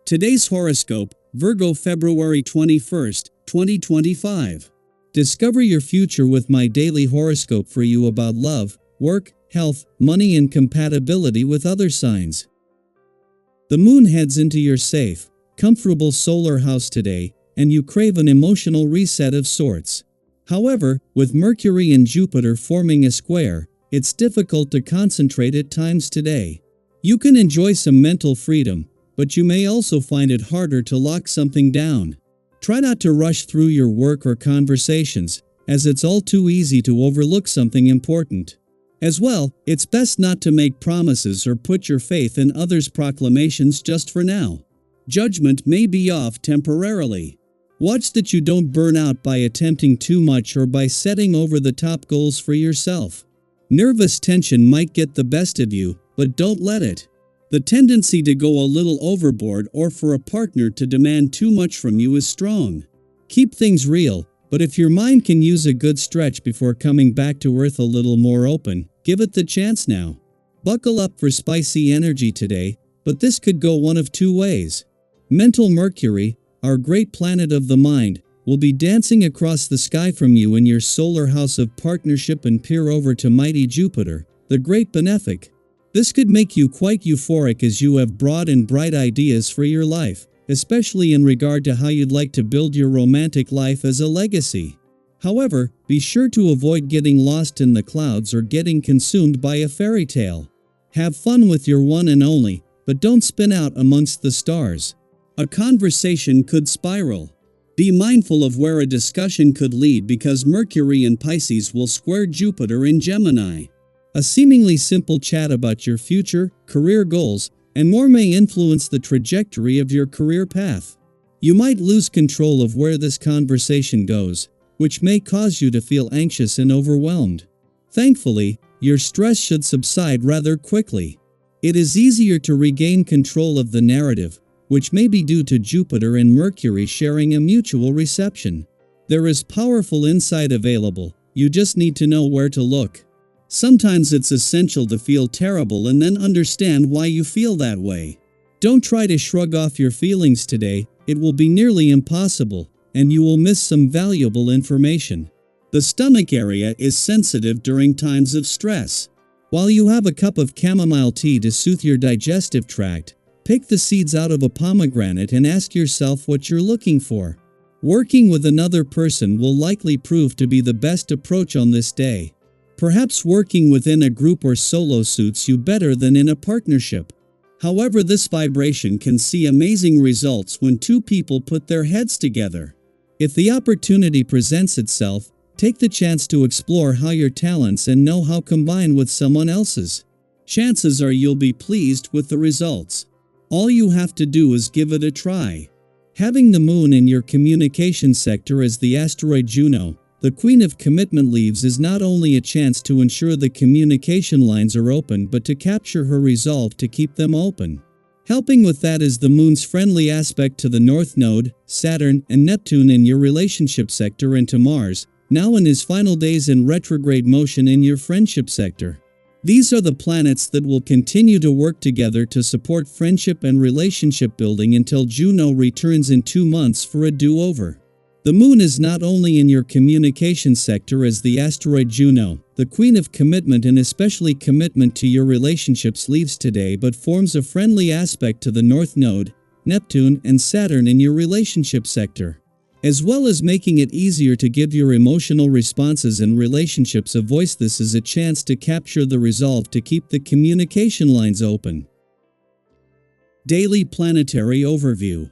Today's horoscope, Virgo February 21st, 2025. Discover your future with my daily horoscope for you about love, work, health, money and compatibility with other signs. The moon heads into your safe, comfortable solar house today, and you crave an emotional reset of sorts. However, with Mercury and Jupiter forming a square, it's difficult to concentrate at times today. You can enjoy some mental freedom, but you may also find it harder to lock something down. Try not to rush through your work or conversations, as it's all too easy to overlook something important. As well, it's best not to make promises or put your faith in others' proclamations just for now. Judgment may be off temporarily. Watch that you don't burn out by attempting too much or by setting over-the-top goals for yourself. Nervous tension might get the best of you, but don't let it. The tendency to go a little overboard or for a partner to demand too much from you is strong. Keep things real, but if your mind can use a good stretch before coming back to earth a little more open, give it the chance now. Buckle up for spicy energy today, but this could go one of two ways. Mental Mercury, our great planet of the mind, will be dancing across the sky from you in your solar house of partnership and peer over to mighty Jupiter, the great benefic. This could make you quite euphoric as you have broad and bright ideas for your life, especially in regard to how you'd like to build your romantic life as a legacy. However, be sure to avoid getting lost in the clouds or getting consumed by a fairy tale. Have fun with your one and only, but don't spin out amongst the stars. A conversation could spiral. Be mindful of where a discussion could lead because Mercury in Pisces will square Jupiter in Gemini. A seemingly simple chat about your future, career goals, and more may influence the trajectory of your career path. You might lose control of where this conversation goes, which may cause you to feel anxious and overwhelmed. Thankfully, your stress should subside rather quickly. It is easier to regain control of the narrative, which may be due to Jupiter and Mercury sharing a mutual reception. There is powerful insight available, you just need to know where to look. Sometimes it's essential to feel terrible and then understand why you feel that way. Don't try to shrug off your feelings today, it will be nearly impossible, and you will miss some valuable information. The stomach area is sensitive during times of stress. While you have a cup of chamomile tea to soothe your digestive tract, pick the seeds out of a pomegranate and ask yourself what you're looking for. Working with another person will likely prove to be the best approach on this day. Perhaps working within a group or solo suits you better than in a partnership. However, this vibration can see amazing results when two people put their heads together. If the opportunity presents itself, take the chance to explore how your talents and know-how combine with someone else's. Chances are you'll be pleased with the results. All you have to do is give it a try. Having the moon in your communication sector as the asteroid Juno, the Queen of Commitment leaves is not only a chance to ensure the communication lines are open but to capture her resolve to keep them open. Helping with that is the moon's friendly aspect to the North Node, Saturn, and Neptune in your relationship sector and to Mars, now in his final days in retrograde motion in your friendship sector. These are the planets that will continue to work together to support friendship and relationship building until Juno returns in 2 months for a do-over. The moon is not only in your communication sector as the asteroid Juno, the Queen of Commitment and especially commitment to your relationships leaves today but forms a friendly aspect to the North Node, Neptune and Saturn in your relationship sector. As well as making it easier to give your emotional responses in relationships a voice, this is a chance to capture the resolve to keep the communication lines open. Daily Planetary Overview.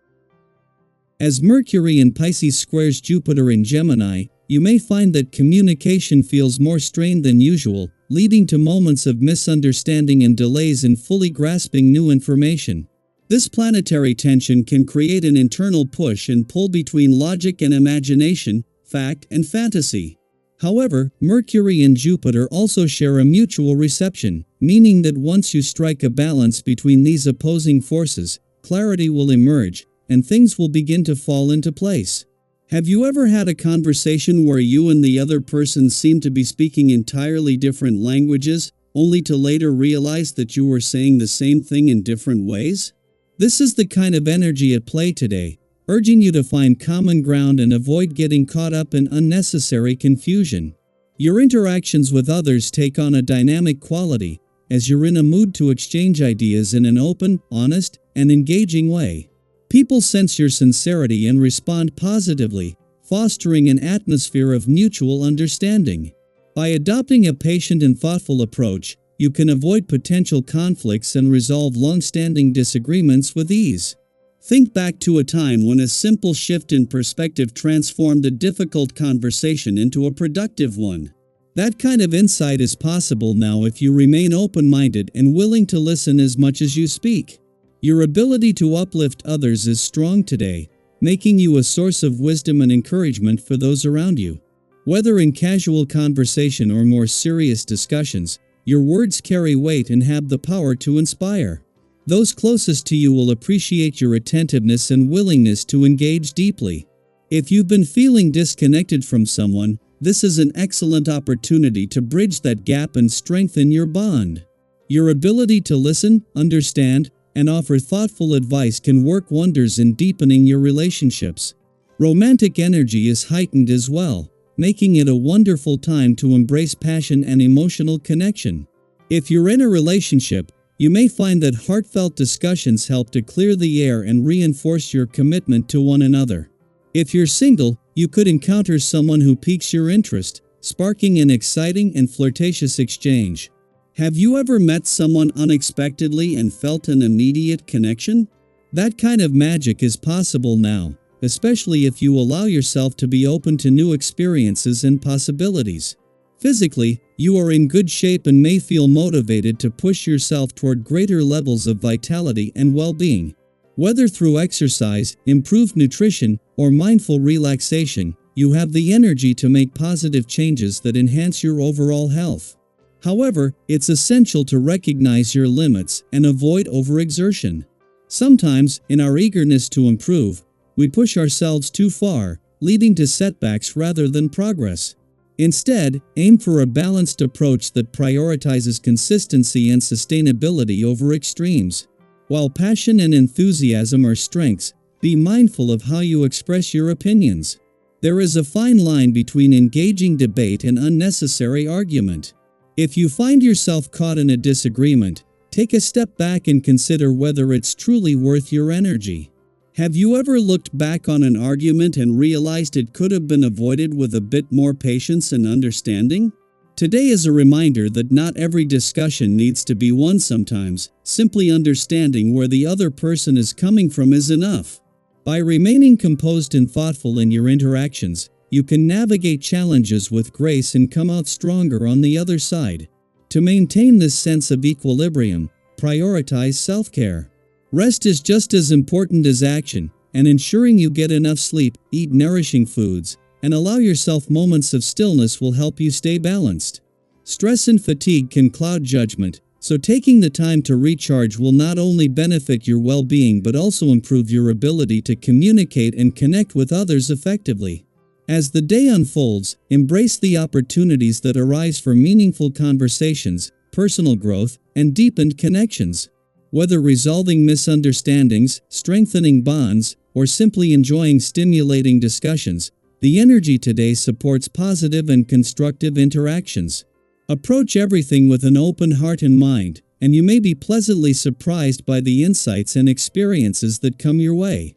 As Mercury in Pisces squares Jupiter in Gemini, you may find that communication feels more strained than usual, leading to moments of misunderstanding and delays in fully grasping new information. This planetary tension can create an internal push and pull between logic and imagination, fact and fantasy. However, Mercury and Jupiter also share a mutual reception, meaning that once you strike a balance between these opposing forces, clarity will emerge, and things will begin to fall into place. Have you ever had a conversation where you and the other person seemed to be speaking entirely different languages, only to later realize that you were saying the same thing in different ways? This is the kind of energy at play today, urging you to find common ground and avoid getting caught up in unnecessary confusion. Your interactions with others take on a dynamic quality, as you're in a mood to exchange ideas in an open, honest, and engaging way. People sense your sincerity and respond positively, fostering an atmosphere of mutual understanding. By adopting a patient and thoughtful approach, you can avoid potential conflicts and resolve long-standing disagreements with ease. Think back to a time when a simple shift in perspective transformed a difficult conversation into a productive one. That kind of insight is possible now if you remain open-minded and willing to listen as much as you speak. Your ability to uplift others is strong today, making you a source of wisdom and encouragement for those around you. Whether in casual conversation or more serious discussions, your words carry weight and have the power to inspire. Those closest to you will appreciate your attentiveness and willingness to engage deeply. If you've been feeling disconnected from someone, this is an excellent opportunity to bridge that gap and strengthen your bond. Your ability to listen, understand, and offer thoughtful advice can work wonders in deepening your relationships. Romantic energy is heightened as well, making it a wonderful time to embrace passion and emotional connection. If you're in a relationship, you may find that heartfelt discussions help to clear the air and reinforce your commitment to one another. If you're single, you could encounter someone who piques your interest, sparking an exciting and flirtatious exchange. Have you ever met someone unexpectedly and felt an immediate connection? That kind of magic is possible now, especially if you allow yourself to be open to new experiences and possibilities. Physically, you are in good shape and may feel motivated to push yourself toward greater levels of vitality and well-being. Whether through exercise, improved nutrition, or mindful relaxation, you have the energy to make positive changes that enhance your overall health. However, it's essential to recognize your limits and avoid overexertion. Sometimes, in our eagerness to improve, we push ourselves too far, leading to setbacks rather than progress. Instead, aim for a balanced approach that prioritizes consistency and sustainability over extremes. While passion and enthusiasm are strengths, be mindful of how you express your opinions. There is a fine line between engaging debate and unnecessary argument. If you find yourself caught in a disagreement, take a step back and consider whether it's truly worth your energy. Have you ever looked back on an argument and realized it could have been avoided with a bit more patience and understanding? Today is a reminder that not every discussion needs to be won sometimes. Simply understanding where the other person is coming from is enough. By remaining composed and thoughtful in your interactions, you can navigate challenges with grace and come out stronger on the other side. To maintain this sense of equilibrium, prioritize self-care. Rest is just as important as action, and ensuring you get enough sleep, eat nourishing foods, and allow yourself moments of stillness will help you stay balanced. Stress and fatigue can cloud judgment, so taking the time to recharge will not only benefit your well-being but also improve your ability to communicate and connect with others effectively. As the day unfolds, embrace the opportunities that arise for meaningful conversations, personal growth, and deepened connections. Whether resolving misunderstandings, strengthening bonds, or simply enjoying stimulating discussions, the energy today supports positive and constructive interactions. Approach everything with an open heart and mind, and you may be pleasantly surprised by the insights and experiences that come your way.